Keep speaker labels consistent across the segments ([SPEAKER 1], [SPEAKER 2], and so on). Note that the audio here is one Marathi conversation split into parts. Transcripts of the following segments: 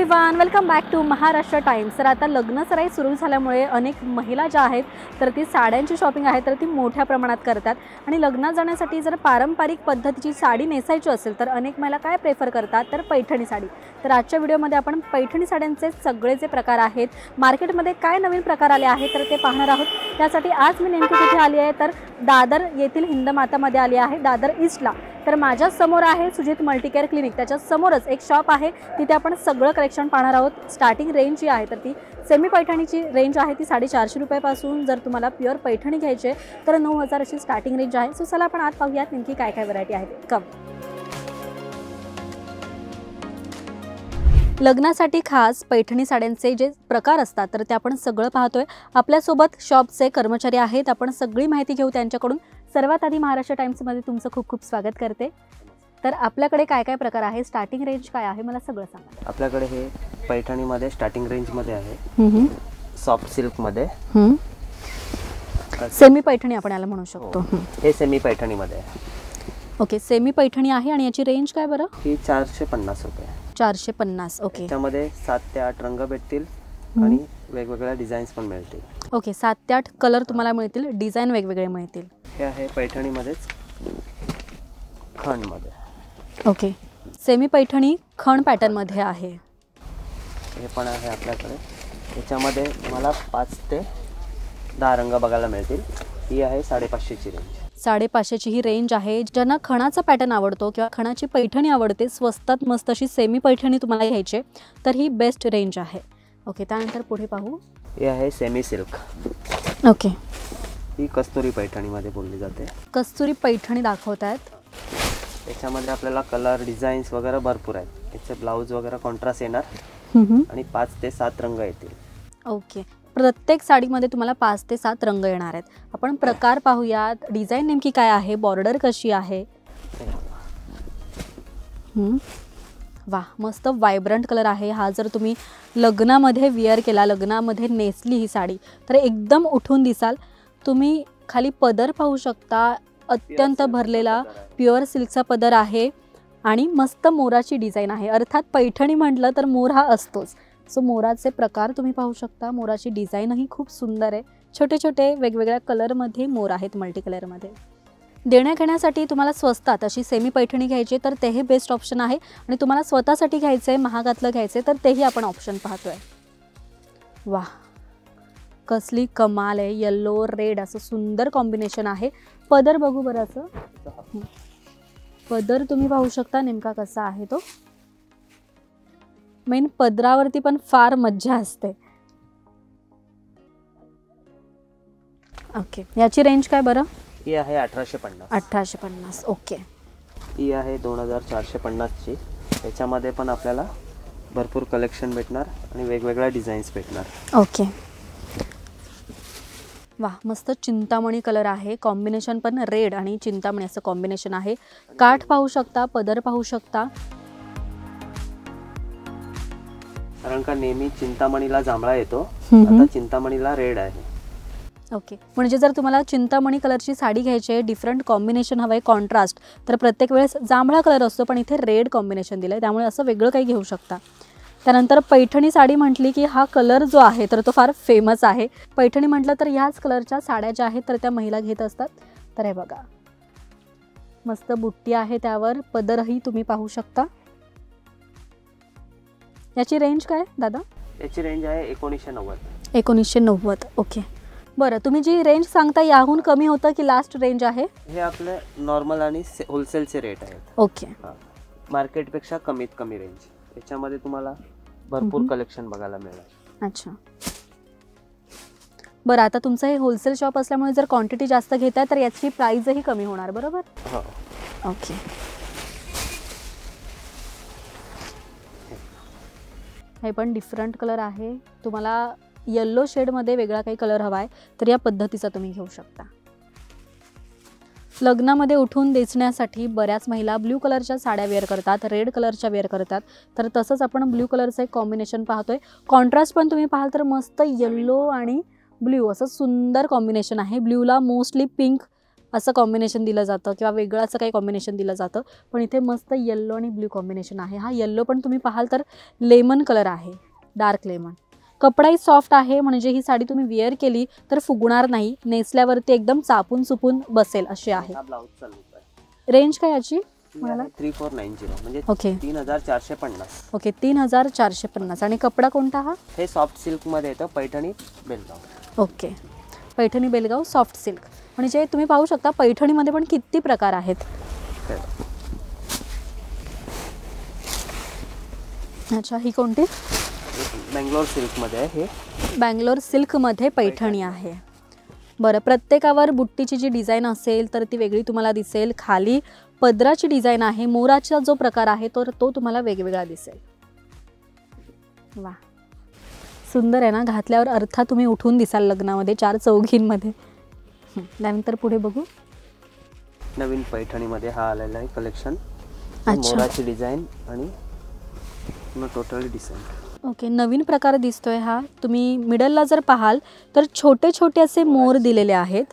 [SPEAKER 1] Everyone, welcome back to Maharashtra Times. तर आता लग्न सराई सुरू झाल्यामुळे अनेक महिला ज्या आहेत तर ती साड्यांची शॉपिंग आहे तर ती मोठ्या प्रमाणात करतात आणि लग्नात जाण्यासाठी जर पारंपरिक पद्धतीची साडी नेसायची असेल तर अनेक महिला काय प्रेफर करतात तर पैठणी साडी। तर आजच्या व्हिडिओमध्ये आपण पैठणी साड्यांचे सगळे जे प्रकार आहेत, मार्केटमध्ये काय नवीन प्रकार आले आहेत तर ते पाहणार आहोत। त्यासाठी आज मी नेमकी कुठे आली आहे तर दादर येथील हिंदमातामध्ये आली आहे, दादर ईस्टला। तर माझ्या समोर आहे सुजित मल्टीकेअर क्लिनिक, त्याच्या समोरच एक शॉप आहे, तिथे आपण सगळं कलेक्शन पाहणार आहोत। स्टार्टिंग रेंज जी आहे तर ती सेमी पैठणीची रेंज आहे ती 450 रुपयापासून, जर तुम्हाला प्युअर पैठणी घ्यायची तर 9000 अशी स्टार्टिंग रेंज आहे। सो चला आपण आत पाहूयात नेमकी काय काय व्हरायटी आहे। कम लग्नासाठी खास पैठणी साड्यांचे जे प्रकार असतात तर ते आपण सगळं पाहतोय। आपल्यासोबत शॉपचे कर्मचारी आहेत, आपण सगळी माहिती घेऊ त्यांच्याकडून। सर्वात आधी महाराष्ट्र टाइम्समध्ये तुमचं खूप खूप स्वागत करते। तर आपल्याकडे काय काय प्रकार आहे, स्टार्टिंग रेंज काय आहे मला सगळं सांगा।
[SPEAKER 2] आपल्याकडे हे पैठणीमध्ये स्टार्टिंग रेंजमध्ये आहे, सॉफ्ट सिल्कमध्ये,
[SPEAKER 1] सेमी पैठणी आपण याला म्हणू शकतो।
[SPEAKER 2] हे सेमी पैठणीमध्ये आहे।
[SPEAKER 1] ओके, सेमी पैठणी आहे आणि याची रेंज काय बरं?
[SPEAKER 2] ही 450 रुपये।
[SPEAKER 1] 450। ओके,
[SPEAKER 2] त्यामध्ये 7 ते 8 रंग भेटतील आणि वेगवेगळ्या डिझाईन्स पण मिळतील।
[SPEAKER 1] ओके, 7 ते 8 कलर तुम्हाला मिळतील, डिझाईन वेगवेगळे मिळतील।
[SPEAKER 2] हे आहे पैठणीमध्येच खणमध्ये।
[SPEAKER 1] ओके, सेमी पैठणी खण पॅटर्न मध्ये आहे।
[SPEAKER 2] हे पण आहे आपल्याकडे, याच्यामध्ये तुम्हाला 5 ते 10 रंग बघायला मिळतील। ही आहे 550 ची रेंज।
[SPEAKER 1] 550 ही रेंज आहे। ज्यांना खणाचा पॅटर्न आवडतो किंवा खणाची पैठणी आवडते, स्वस्तात मस्त अशी सेमी पैठणी तुम्हाला घ्यायची तर ही बेस्ट रेंज आहे। ओके, त्यानंतर पुढे पाहू।
[SPEAKER 2] हे आहे सेमी सिल्क।
[SPEAKER 1] ओके,
[SPEAKER 2] ही कस्तुरी पैठणीमध्ये बोलली जाते।
[SPEAKER 1] कस्तुरी पैठणी दाखवतात।
[SPEAKER 2] याच्यामध्ये आपल्याला कलर डिझाईन्स वगैरे भरपूर आहेत। याचे ब्लाउज वगैरे कॉन्ट्रास्ट येणार आणि 5 ते 7 रंग येतील। ओके,
[SPEAKER 1] प्रत्येक साडीमध्ये तुम्हाला 5 ते 7 रंग येणार आहेत। आपण प्रकार पाहूयात, डिझाईन नेमकी काय आहे, बॉर्डर कशी आहे। वाह, मस्त व्हायब्रंट कलर आहे हा। जर तुम्ही लग्नामध्ये विअर केला, लग्नामध्ये नेसली ही साडी तर एकदम उठून दिसाल। तुम्ही खाली पदर पाहू शकता, अत्यंत भरलेला प्युअर सिल्कचा पदर आहे आणि मस्त मोराची डिझाईन आहे। अर्थात पैठणी म्हटलं तर मोर हा असतोच। सो मोराचे प्रकार तुम्ही पाहू शकता, मोराची डिझाईनही खूप सुंदर आहे। छोटे छोटे वेगवेगळ्या कलरमध्ये मोर आहेत, मल्टी कलरमध्ये। देण्या घेण्यासाठी तुम्हाला स्वस्तात अशी सेमी पैठणी घ्यायची तर तेही बेस्ट ऑप्शन आहे आणि तुम्हाला स्वतःसाठी घ्यायचं आहे, महागातलं घ्यायचं आहे तर तेही आपण ऑप्शन पाहतोय। वाह, कसली कमाल आहे, येल्लो रेड असं सुंदर कॉम्बिनेशन आहे। पदर बघू बरं, असं पदर तुम्ही पाहू शकता नेमका कसा आहे तो। मेन पदरावरती पण फार मज्जा असते। ओके, याची रेंज काय बरं?
[SPEAKER 2] ही आहे 1850।
[SPEAKER 1] 1850। ओके,
[SPEAKER 2] ही आहे 2450 ची। याच्यामध्ये पण आपल्याला भरपूर कलेक्शन भेटणार आणि वेगवेगळ्या डिझाईन्स भेटणार।
[SPEAKER 1] ओके, वाह, मस्त चिंतामणी कलर आहे, कॉम्बिनेशन पण रेड आणि चिंतामणी असं कॉम्बिनेशन आहे। काठ पाहू शकता, पदर पाहू शकता।
[SPEAKER 2] कारण का नेहमी चिंतामणीला जांभळा येतो, आता चिंतामणीला रेड आहे।
[SPEAKER 1] ओके, म्हणजे जर तुम्हाला चिंतामणी कलरची साडी घ्यायची आहे, डिफरंट कॉम्बिनेशन हवं आहे, कॉन्ट्रास्ट, तर प्रत्येक वेळेस जांभळा कलर असतो पण इथे रेड कॉम्बिनेशन दिलं आहे, त्यामुळे असं वेगळं काही घेऊ शकता। त्यानंतर पैठणी साडी म्हटली की हा कलर जो आहे तर तो फार फेमस आहे। पैठणी म्हटलं तर ह्याच कलरच्या साड्या ज्या आहेत तर त्या महिला घेत असतात। तर हे बघा, मस्त बुट्टी आहे, त्यावर पदरही तुम्ही पाहू शकता। याची रेंज काय दादा?
[SPEAKER 2] याची रेंज आहे 1990।
[SPEAKER 1] 1990। ओके, बरं, तुम्ही जी रेंज सांगता याहून कमी होतं की लास्ट रेंज आहे?
[SPEAKER 2] हे आपले नॉर्मल आणि होलसेलचे रेट आहेत।
[SPEAKER 1] ओके,
[SPEAKER 2] मार्केटपेक्षा कमीत कमी रेंज। याच्यामध्ये तुम्हाला भरपूर कलेक्शन बघायला मिळेल।
[SPEAKER 1] अच्छा, बरं, आता तुमचं हे होलसेल शॉप असल्यामुळे जर क्वांटिटी जास्त घेताय तर याची प्राइसही कमी होणार, बरोबर?
[SPEAKER 2] हो।
[SPEAKER 1] ओके, हे पण डिफरंट कलर आहे। तुम्हाला येल्लो शेडमध्ये वेगळा काही कलर हवा आहे तर या पद्धतीचा तुम्ही घेऊ शकता। लग्नामध्ये उठून दिसण्यासाठी बऱ्याच महिला ब्ल्यू कलरच्या साड्या वेअर करतात, रेड कलरच्या वेअर करतात, तर तसंच आपण ब्ल्यू कलरचं एक कॉम्बिनेशन पाहतोय। कॉन्ट्रास्ट पण तुम्ही पाहाल तर मस्त येल्लो आणि ब्ल्यू असं सुंदर कॉम्बिनेशन आहे। ब्ल्यूला मोस्टली पिंक असं कॉम्बिनेशन दिलं जातं किंवा वेगळं असं काही कॉम्बिनेशन दिलं जातं, पण इथे मस्त येल्लो आणि ब्ल्यू कॉम्बिनेशन आहे. हा येल्लो पण तुम्ही पाहाल तर लेमन कलर आहे, डार्क लेमन. कपडाही सॉफ्ट आहे, म्हणजे ही साडी तुम्ही वेअर केली तर फुगणार नाही, नेसल्यावरती एकदम चापून चुपून बसेल अशी आहे.
[SPEAKER 2] ब्लाउज चालू आहे.
[SPEAKER 1] रेंज काय याची?
[SPEAKER 2] 3490 म्हणजे
[SPEAKER 1] ओके
[SPEAKER 2] 3450.
[SPEAKER 1] ओके 3450. आणि कपडा कोणता हा?
[SPEAKER 2] हे सॉफ्ट सिल्क मध्ये येतं, Paithani Belgaum.
[SPEAKER 1] Okay, Paithani Belgaum soft silk. म्हणजे तुम्ही पाहू शकता पैठणीमध्ये पण किती प्रकार आहेत. अच्छा, ही कोणती?
[SPEAKER 2] बँगलोर सिल्कमध्ये आहे. हे
[SPEAKER 1] बँगलोर सिल्कमध्ये पैठणी आहे. बरं, प्रत्येकावर बुट्टीची जी डिझाईन असेल तर ती वेगळी तुम्हाला दिसेल. खाली पदराची डिझाईन आहे, मोराचा जो प्रकार आहे तर तो तुम्हाला वेगवेगळा दिसेल. वा, सुंदर आहे ना. घातल्यावर अर्थात तुम्ही उठून दिसाल लग्नामध्ये, चार चौघींमध्ये. त्यानंतर पुढे बघू.
[SPEAKER 2] नवीन पैठणीमध्ये हा आलेला आहे कलेक्शन.
[SPEAKER 1] अच्छा,
[SPEAKER 2] मोराची डिझाईन आणि टोटली डिझाईन.
[SPEAKER 1] ओके, नवीन प्रकार दिसतोय हा. तुम्ही मिडलला जर पाहाल तर छोटे छोटे असे मोर दिलेले आहेत.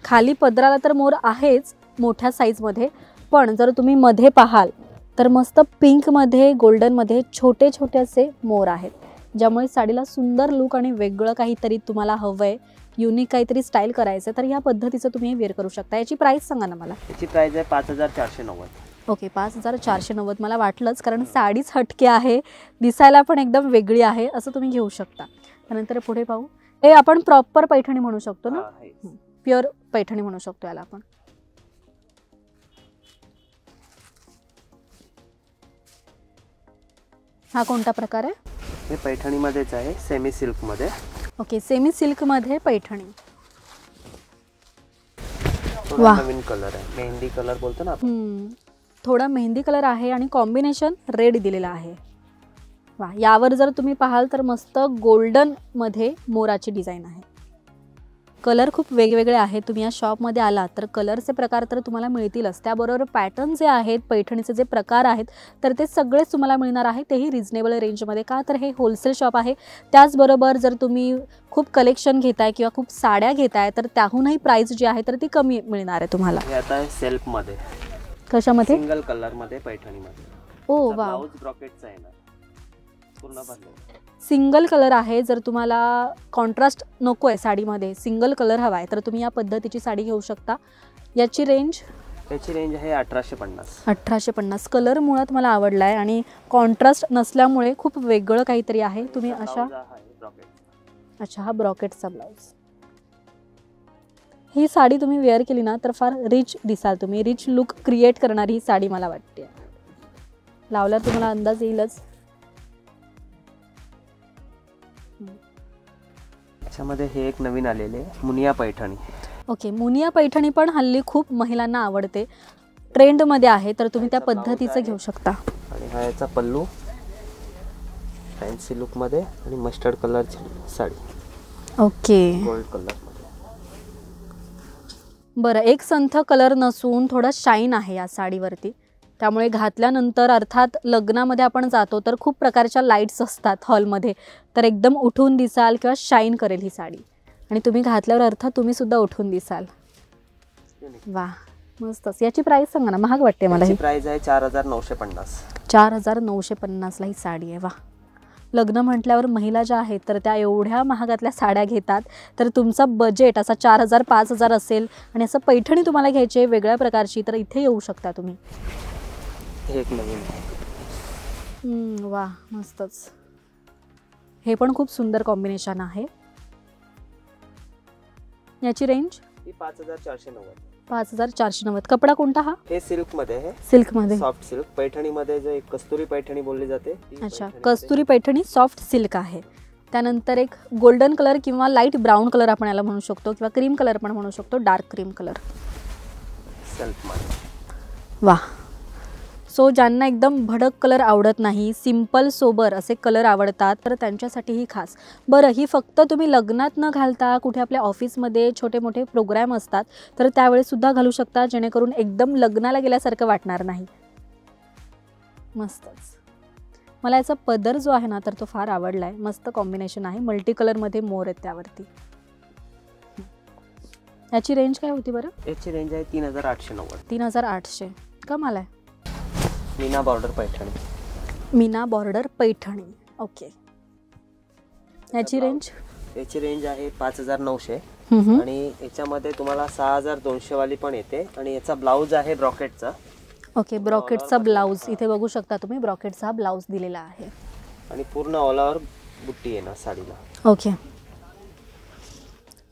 [SPEAKER 1] खाली पदराला तर मोर आहेच मोठ्या साईजमध्ये, पण जर तुम्ही मध्ये पाहाल तर मस्त पिंकमध्ये गोल्डनमध्ये छोटे छोटे असे मोर आहेत, ज्यामुळे साडीला सुंदर लुक आणि वेगळं काहीतरी तुम्हाला हवं आहे, युनिक काहीतरी स्टाईल करायचं तर या पद्धतीचं तुम्ही वेअर करू शकता. याची प्राईस सांगा ना मला.
[SPEAKER 2] याची प्राईस आहे 5490.
[SPEAKER 1] ओके, 5490. मला वाटलंच, कारण साडीच हटके आहे, दिसायला पण एकदम वेगळी आहे, असं तुम्ही घेऊ शकता. त्यानंतर पुढे पाहू. हे आपण प्रॉपर पैठणी म्हणू शकतो ना, प्युअर पैठणी म्हणू शकतो याला आपण. हा कोणता प्रकार आहे?
[SPEAKER 2] हे पैठणीमध्येच आहे, सेमी सिल्कमध्ये.
[SPEAKER 1] ओके, सेमी सिल्कमध्ये पैठणी.
[SPEAKER 2] थोडा नवीन कलर आहे, मेहंदी कलर बोलतो ना आपण.
[SPEAKER 1] थोडा मेहंदी कलर आहे आणि कॉम्बिनेशन रेड दिलेला आहे. वा, यावर जर तुम्ही पाहाल तर मस्त गोल्डनमध्ये मोराची डिझाईन आहे. कलर खूप वेगवेगळे आहेत. तुम्ही या शॉपमध्ये आलात तर कलरचे प्रकार तर तुम्हाला मिळतीलच, त्याबरोबर पॅटर्न जे आहेत, पैठणीचे जे प्रकार आहेत तर ते सगळेच तुम्हाला मिळणार आहे, तेही रिजनेबल रेंजमध्ये. का तर हे होलसेल शॉप आहे. त्याचबरोबर जर तुम्ही खूप कलेक्शन घेताय किंवा खूप साड्या घेताय तर त्याहूनही प्राइस जी आहे तर ती कमी मिळणार आहे तुम्हाला.
[SPEAKER 2] हे आता सेल्फमध्ये.
[SPEAKER 1] कशामध्ये?
[SPEAKER 2] सिंगल कलरमध्ये पैठणीमध्ये.
[SPEAKER 1] ओ वा,
[SPEAKER 2] ब्लाउज ब्रॉकेटचा आहे ना, पूर्ण भरलेला.
[SPEAKER 1] सिंगल कलर आहे. जर तुम्हाला कॉन्ट्रास्ट नको आहे साडीमध्ये, सिंगल कलर हवा आहे तर तुम्ही या पद्धतीची साडी घेऊ शकता. याची रेंज?
[SPEAKER 2] याची रेंज आहे 1850.
[SPEAKER 1] 1850. कलर मुळात मला आवडला आहे आणि कॉन्ट्रास्ट नसल्यामुळे खूप वेगळं काहीतरी आहे. तुम्ही अशा. अच्छा, हा ब्रॉकेटचा ब्लाउज. ही साडी तुम्ही वेअर केली ना तर फार रिच दिसाल तुम्ही, रिच लुक क्रिएट करणारी ही साडी मला वाटते. लावल्यावर तुम्हाला अंदाज येईलच.
[SPEAKER 2] त्याच्यामध्ये हे एक नवीन आलेले मुनिया पैठणी.
[SPEAKER 1] ओके, मुनिया पैठणी पण हल्ली खूप महिलांना आवडते, ट्रेंडमध्ये आहे, तर तुम्ही त्या पद्धतीचं घेऊ शकता.
[SPEAKER 2] आणि हा याचा पल्लू फॅन्सी लुकमध्ये आणि मस्टर्ड कलरची साडी.
[SPEAKER 1] ओके,
[SPEAKER 2] गोल्ड कलरमध्ये.
[SPEAKER 1] बरं, एक संथ कलर नसून थोडा शाईन आहे या साडीवरती, त्यामुळे घातल्यानंतर अर्थात लग्नामध्ये आपण जातो तर खूप प्रकारच्या लाईट्स असतात हॉलमध्ये, तर एकदम उठून दिसाल किंवा शाईन करेल ही साडी. आणि तुम्ही घातल्यावर अर्थात तुम्ही सुद्धा उठून दिसाल. वा, मस्तच. याची प्राइस सांगा ना, महाग वाटते मला. ही
[SPEAKER 2] प्राइस आहे 4950.
[SPEAKER 1] 4950ला ही साडी आहे. वा, लग्न म्हटल्यावर महिला ज्या आहेत तर त्या एवढ्या महागातल्या साड्या घेतात, तर तुमचा बजेट असा 4000-5000 असेल आणि असं पैठणी तुम्हाला घ्यायची आहे वेगळ्या प्रकारची, तर इथे येऊ शकता तुम्ही.
[SPEAKER 2] एक नवीन.
[SPEAKER 1] वा, मस्तच. हे पण खूप सुंदर कॉम्बिनेशन आहे. याची रेंज?
[SPEAKER 2] 5490.
[SPEAKER 1] 5490. कपडा कोणता हा?
[SPEAKER 2] हे सिल्क मध्ये आहे.
[SPEAKER 1] सिल्क मध्ये,
[SPEAKER 2] सॉफ्ट सिल्क. पैठणी मध्ये जे कस्तुरी पैठणी बोलली जाते.
[SPEAKER 1] अच्छा, कस्तुरी पैठणी सॉफ्ट सिल्क आहे. त्यानंतर एक गोल्डन कलर किंवा लाईट ब्राऊन कलर आपण याला म्हणू शकतो, किंवा क्रीम कलर पण म्हणू शकतो, डार्क क्रीम कलर.
[SPEAKER 2] सेल्फ मध्ये.
[SPEAKER 1] वा, सो ज्यांना एकदम भडक कलर आवडत नाही, सिंपल सोबर असे कलर आवडतात, तर त्यांच्यासाठी ही खास. बरं, ही फक्त तुम्ही लग्नात न घालता कुठे आपल्या ऑफिसमध्ये छोटे मोठे प्रोग्राम असतात तर त्यावेळेसुद्धा घालू शकता, जेणेकरून एकदम लग्नाला गेल्यासारखं वाटणार नाही. मस्तच. मला याचा पदर जो आहे ना तर तो फार आवडला आहे. मस्त कॉम्बिनेशन आहे, मल्टी कलरमध्ये मोर आहेत त्यावरती. याची रेंज काय होती बरं?
[SPEAKER 2] याची रेंज आहे 3890.
[SPEAKER 1] 3800. कमाल आहे.
[SPEAKER 2] Meena border Paithani.
[SPEAKER 1] Meena border Paithani. Okay. याची रेंज?
[SPEAKER 2] याची रेंज आहे 5900
[SPEAKER 1] हम्म.
[SPEAKER 2] आणि याच्यामध्ये तुम्हाला 6200 वाली पण येते आणि याचा ब्लाऊज आहे ब्रॉकेटचा.
[SPEAKER 1] ओके, ब्रॉकेटचा ब्लाऊज इथे बघू शकता तुम्ही, ब्रॉकेटचा ब्लाऊज दिलेला आहे
[SPEAKER 2] आणि पूर्ण ऑल ओव्हर बुट्टी येणार साडीला.
[SPEAKER 1] ओके,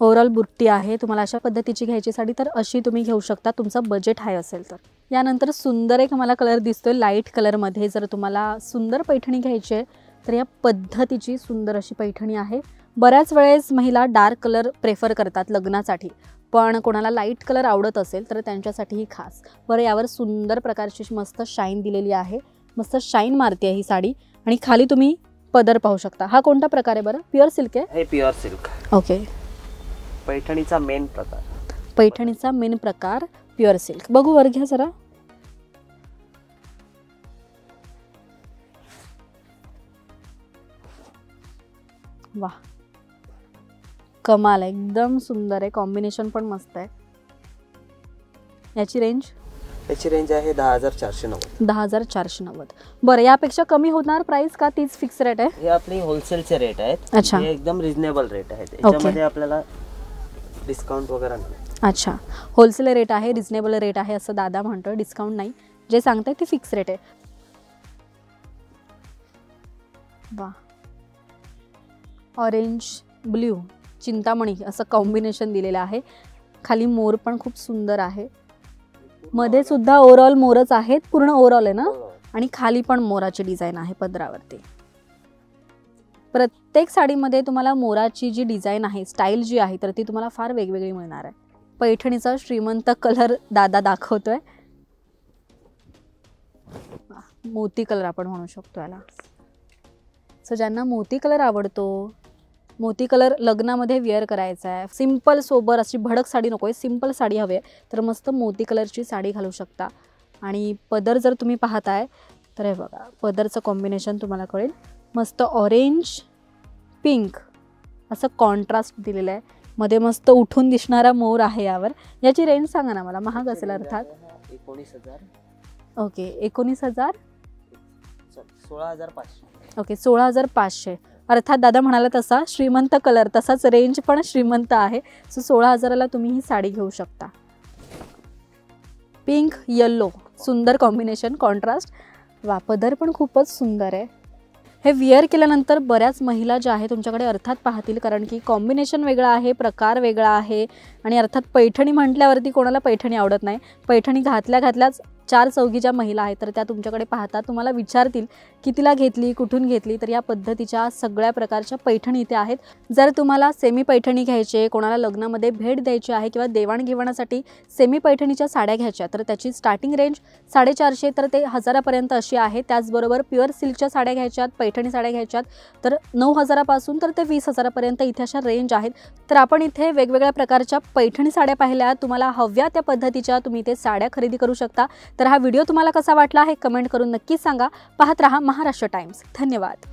[SPEAKER 1] ओव्हरऑल बुट्टी आहे. तुम्हाला अशा पद्धतीची घ्यायची साडी तर अशी तुम्ही घेऊ शकता, तुमचं बजेट हाय असेल तर. यानंतर सुंदर एक मला कलर दिसतोय लाईट कलरमध्ये. जर तुम्हाला सुंदर पैठणी घ्यायची आहे तर या पद्धतीची सुंदर अशी पैठणी आहे. बऱ्याच वेळेस महिला डार्क कलर प्रेफर करतात लग्नासाठी, पण कोणाला लाईट कलर आवडत असेल तर त्यांच्यासाठीही खास. बरं, यावर सुंदर प्रकारची मस्त शाईन दिलेली आहे, मस्त शाईन मारते आहे ही साडी. आणि खाली तुम्ही पदर पाहू शकता. हा कोणता प्रकार आहे बरं? प्युअर सिल्क आहे?
[SPEAKER 2] हे प्युअर सिल्क.
[SPEAKER 1] ओके,
[SPEAKER 2] पैठणीचा मेन प्रकार.
[SPEAKER 1] पैठणीचा मेन प्रकार प्युअर सिल्क. बघू वर घ्या जरा. वा, कमाल आहे, एकदम सुंदर आहे. कॉम्बिनेशन पण मस्त आहे. याची रेंज?
[SPEAKER 2] याची रेंज आहे 10490.
[SPEAKER 1] 10490. बरं, यापेक्षा कमी होणार प्राइस का तीच फिक्स रेट आहे?
[SPEAKER 2] हे आपली होलसेलचे रेट आहेत.
[SPEAKER 1] अच्छा,
[SPEAKER 2] हे एकदम रिजनेबल रेट आहेत. याच्यामध्ये आपल्याला डिस्काउंट वगैरे नाही.
[SPEAKER 1] अच्छा, होलसेल रेट आहे, रिजनेबल रेट आहे असं दादा म्हणतो, डिस्काउंट नाही. जे सांगताय ते फिक्स रेट आहे. वा, ऑरेंज ब्ल्यू चिंतामणी असं कॉम्बिनेशन दिलेलं आहे. खाली मोर पण खूप सुंदर आहे. मध्ये सुद्धा ओव्हरऑल मोरच आहेत, पूर्ण ओव्हरऑल आहे ना. आणि खाली पण मोराची डिझाईन आहे पदरावरती. प्रत्येक साडीमध्ये तुम्हाला मोराची जी डिझाईन आहे, स्टाईल जी आहे, तर ती तुम्हाला फार वेगवेगळी मिळणार आहे. पैठणीचा श्रीमंत कलर दादा दाखवतोय. मोती कलर आपण म्हणू शकतो याला. सो ज्यांना मोती कलर आवडतो, मोती कलर लग्नामध्ये वेअर करायचा आहे, सिंपल सोबर अशी भडक साडी नको आहे, सिंपल साडी हवी आहे, तर मस्त मोती कलरची साडी घालू शकता. आणि पदर जर तुम्ही पाहताय तर हे बघा, पदरचं कॉम्बिनेशन तुम्हाला कळेल. मस्त ऑरेंज पिंक असं कॉन्ट्रास्ट दिलेलं आहे. मध्ये मस्त उठून दिसणारा मोर आहे यावर. याची रेंज सांगा ना मला. महाग असेल अर्थात.
[SPEAKER 2] 19,000.
[SPEAKER 1] ओके, 19,000.
[SPEAKER 2] 16,500.
[SPEAKER 1] ओके, 16,500. अर्थात दादा म्हणाला तसा श्रीमंत कलर, तसाच रेंज पण श्रीमंत आहे. सो 16,000ला तुम्ही ही साडी घेऊ शकता. पिंक येल्लो सुंदर कॉम्बिनेशन, कॉन्ट्रास्ट. वा, पदर पण खूपच सुंदर आहे. हे विअर केल्यानंतर बऱ्याच महिला ज्या आहेत तुमच्याकडे अर्थात पाहतील, कारण की कॉम्बिनेशन वेगळा आहे, प्रकार वेगळा आहे. आणि अर्थात पैठणी म्हटल्यावरती कोणाला पैठणी आवडत नाही. पैठणी घातल्याच 4 चौघी ज्या महिला आहेत तर त्या तुमच्याकडे पाहतात, तुम्हाला विचारतील कितीला घेतली, कुठून घेतली. तर या पद्धतीच्या सगळ्या प्रकारच्या पैठणी इथे आहेत. जर तुम्हाला सेमी पैठणी घ्यायची, कोणाला लग्नामध्ये भेट द्यायची आहे किंवा देवाणघेवाणासाठी सेमी पैठणीच्या साड्या घ्यायच्या, तर त्याची स्टार्टिंग रेंज 450 तर ते 1000पर्यंत अशी आहे. त्याचबरोबर प्युअर सिल्कच्या साड्या घ्यायच्यात, पैठणी साड्या घ्यायच्यात तर 9,000पासून तर ते 20,000पर्यंत इथे अशा रेंज आहेत. तर आपण इथे वेगवेगळ्या प्रकारच्या पैठणी साड्या पाहिल्या. तुम्हाला हव्या त्या पद्धतीच्या तुम्ही इथे साड्या खरेदी करू शकता. तर हा व्हिडिओ तुम्हाला कसा वाटला हे कमेंट करून नक्कीच सांगा. पाहत रहा महाराष्ट्र टाइम्स. धन्यवाद.